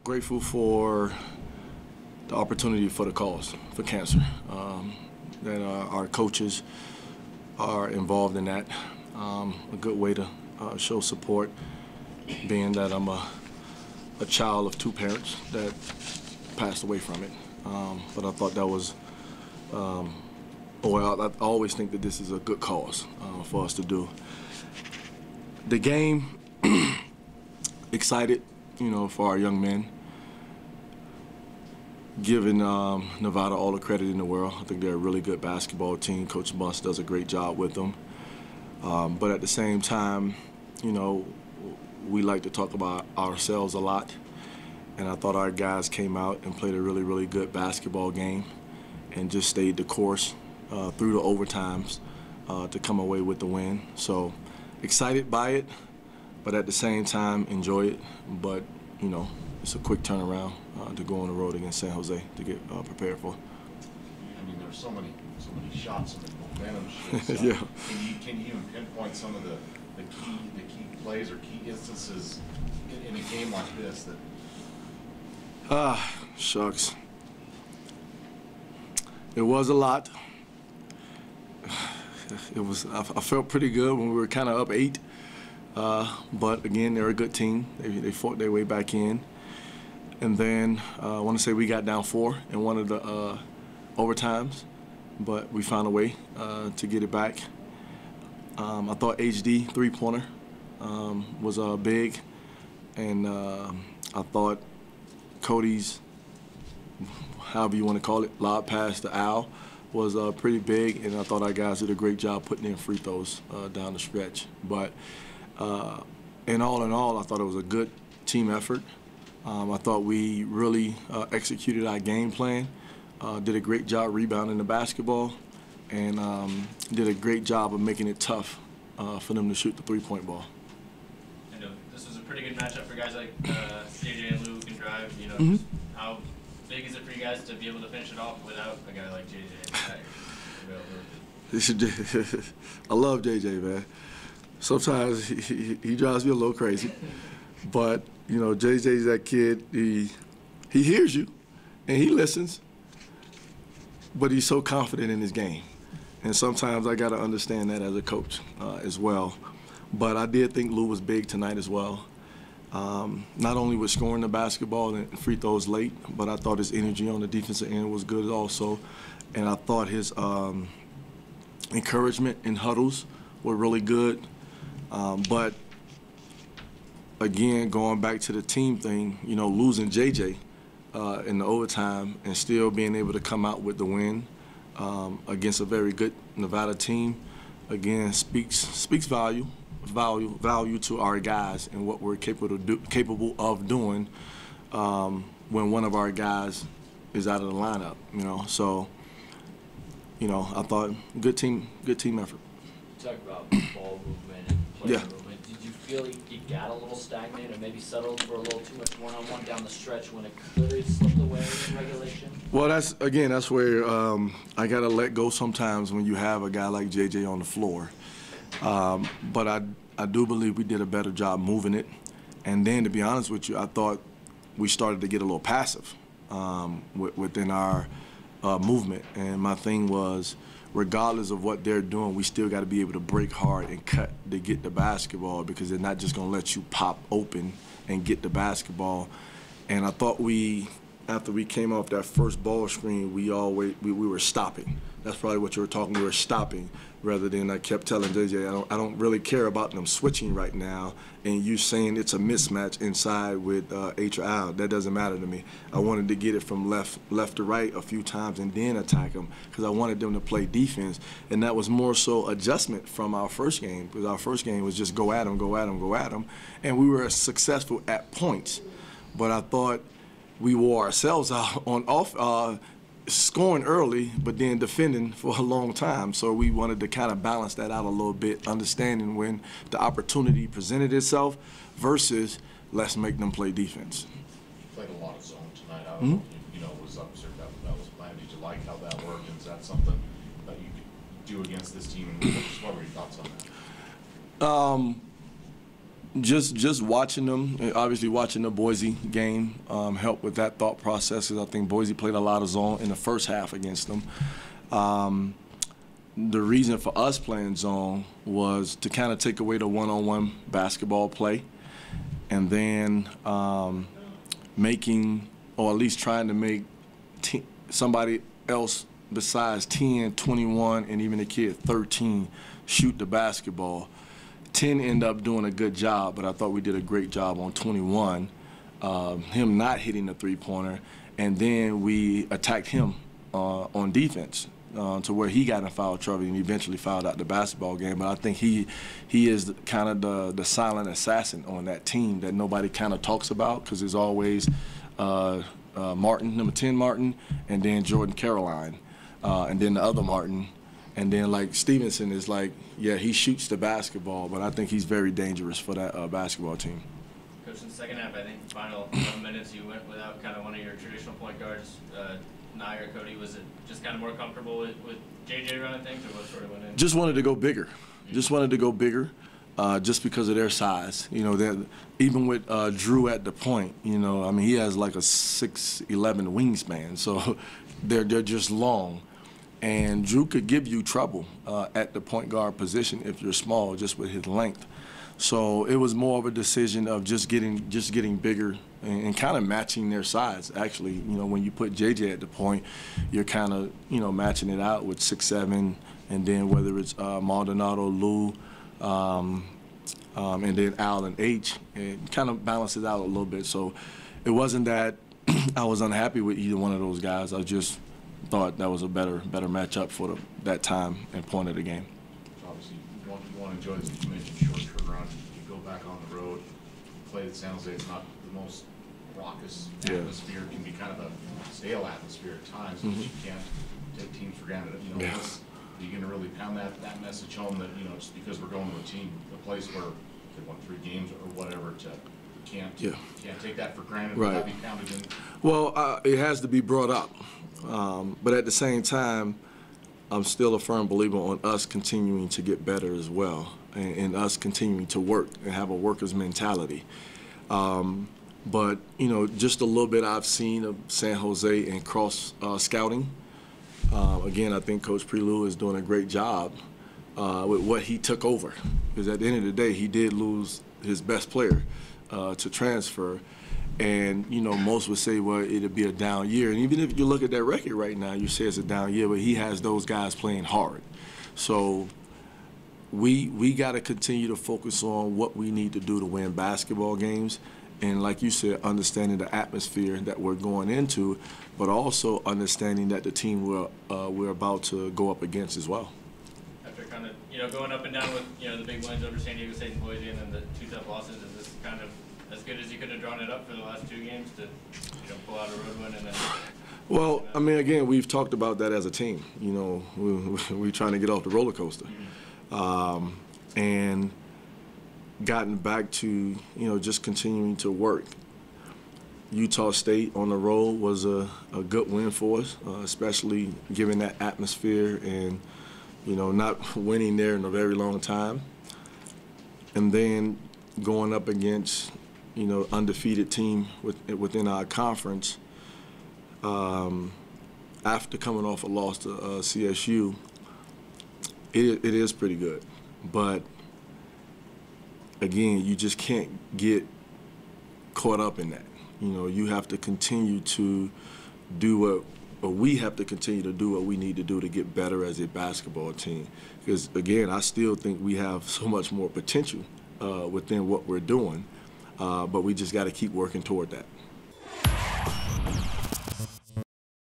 Grateful for the opportunity for the cause, for cancer, that our coaches are involved in that. A good way to show support, being that I'm a child of two parents that passed away from it. But I thought that was, well, I always think that this is a good cause for us to do. The game, excited, you know, for our young men. Giving Nevada all the credit in the world. I think they're a really good basketball team. Coach Bunce does a great job with them. But at the same time, you know, we like to talk about ourselves a lot. And I thought our guys came out and played a really, really good basketball game and just stayed the course through the overtimes to come away with the win. So excited by it, but at the same time, enjoy it. But, you know, it's a quick turnaround to go on the road against San Jose to get prepared for. I mean, there's so many shots, so many momentum shifts. Yeah. Can you even pinpoint some of the key plays or key instances in a game like this that? Shucks. It was a lot. It was. I felt pretty good when we were kind of up 8. But again, they're a good team. They fought their way back in. And then I want to say we got down 4 in one of the overtimes, but we found a way to get it back. I thought HD three-pointer was big, and I thought Cody's, however you want to call it, lob pass to Al was pretty big, and I thought our guys did a great job putting in free throws down the stretch. But in all, I thought it was a good team effort. I thought we really executed our game plan, did a great job rebounding the basketball, and did a great job of making it tough for them to shoot the three-point ball. I know this was a pretty good matchup for guys like JJ and Lou who can drive. You know, Mm-hmm. how big is it for you guys to be able to finish it off without a guy like JJ? I love JJ, man. Sometimes he drives me a little crazy, but you know, JJ's that kid. He hears you, and he listens, but he's so confident in his game, and sometimes I got to understand that as a coach as well. But I did think Lou was big tonight as well. Not only with scoring the basketball and free throws late, but I thought his energy on the defensive end was good also, and I thought his encouragement in huddles were really good. But again, going back to the team thing, you know, losing JJ in the overtime and still being able to come out with the win against a very good Nevada team, again, speaks value to our guys and what we're capable of doing when one of our guys is out of the lineup. You know, so you know, I thought good team effort. You talk about ball movement and player movement. Did you feel you got a little stagnant or maybe settled for a little too much one-on-one down the stretch when it clearly slipped away in regulation? Well, that's where I got to let go sometimes when you have a guy like JJ on the floor. But I do believe we did a better job moving it. And then, to be honest with you, I thought we started to get a little passive within our movement. And my thing was, regardless of what they're doing, we still got to be able to break hard and cut to get the basketball, because they're not just going to let you pop open and get the basketball. And I thought after we came off that first ball screen, we were stopping. That's probably what you were talking. We were stopping, rather than I kept telling JJ, I don't really care about them switching right now, and you saying it's a mismatch inside with H or Al. That doesn't matter to me. I wanted to get it from left to right a few times and then attack them, because I wanted them to play defense, and that was more so adjustment from our first game, because our first game was just go at them, go at them, go at them, and we were successful at points. But I thought we wore ourselves out on scoring early, but then defending for a long time. So we wanted to kind of balance that out a little bit, understanding when the opportunity presented itself versus let's make them play defense. You played a lot of zone tonight. I don't know, you know, was up there that was planned. Did you like how that worked? Is that something that you could do against this team? What were your thoughts on that? Just watching them, and obviously watching the Boise game helped with that thought process. 'Cause I think Boise played a lot of zone in the first half against them. The reason for us playing zone was to kind of take away the one-on-one basketball play, and then making, or at least trying to make somebody else besides 10, 21, and even the kid 13 shoot the basketball. 10 ended up doing a good job, but I thought we did a great job on 21, him not hitting the three-pointer, and then we attacked him on defense to where he got in foul trouble and eventually fouled out the basketball game. But I think he is kind of the silent assassin on that team that nobody kind of talks about, because there's always Martin, number 10 Martin, and then Jordan Caroline, and then the other Martin. And then, like, Stevenson is like, yeah, he shoots the basketball, but I think he's very dangerous for that basketball team. Coach, in the second half, I think the final 1 minutes you went without kind of one of your traditional point guards, Nye or Cody. Was it just kind of more comfortable with JJ running things, or what sort of went in? Just wanted to go bigger. Just wanted to go bigger, just because of their size. You know, that even with Drew at the point, you know, I mean, he has like a 6'11" wingspan, so they're just long. And Drew could give you trouble at the point guard position if you're small, just with his length. So it was more of a decision of just getting bigger and kind of matching their size. Actually, you know, when you put JJ at the point, you're kind of, you know, matching it out with 6'7", and then whether it's Maldonado, Lou, and then Al and H, it kind of balances out a little bit. So it wasn't that I was unhappy with either one of those guys. I just thought that was a better matchup for that time and point of the game. So obviously, you want to enjoy this. You mentioned short turnaround. You go back on the road, play at San Jose. It's not the most raucous atmosphere. It can be kind of a stale atmosphere at times, but you can't take teams for granted. You know, you're going to really pound that message home that, you know, just because we're going to a team, a place where they won 3 games or whatever, can't take that for granted. Right. Without being pounded in. Well, it has to be brought up. But at the same time, I'm still a firm believer on us continuing to get better as well, and us continuing to work and have a worker's mentality. But, you know, just a little bit I've seen of San Jose and cross scouting. Again, I think Coach Prelou is doing a great job with what he took over, because at the end of the day, he did lose his best player to transfer. And, you know, most would say, well, it'll be a down year. And even if you look at that record right now, you say it's a down year, but he has those guys playing hard. So we got to continue to focus on what we need to do to win basketball games. And like you said, understanding the atmosphere that we're going into, but also understanding that the team we're about to go up against as well. After kind of, you know, going up and down with, you know, the big wins over San Diego State and Boise, and then the 2 tough losses, is this kind of as good as you could have drawn it up for the last 2 games to, you know, pull out a road win and then? Well, I mean, again, we've talked about that as a team. You know, we're trying to get off the roller coaster, and gotten back to, you know, just continuing to work. Utah State on the road was a good win for us, especially given that atmosphere and, you know, not winning there in a very long time. And then going up against, you know, undefeated team within our conference, after coming off a loss to CSU, it is pretty good. But again, you just can't get caught up in that. You know, you have to continue to do we have to continue to do what we need to do to get better as a basketball team. Because again, I still think we have so much more potential within what we're doing, but we just got to keep working toward that.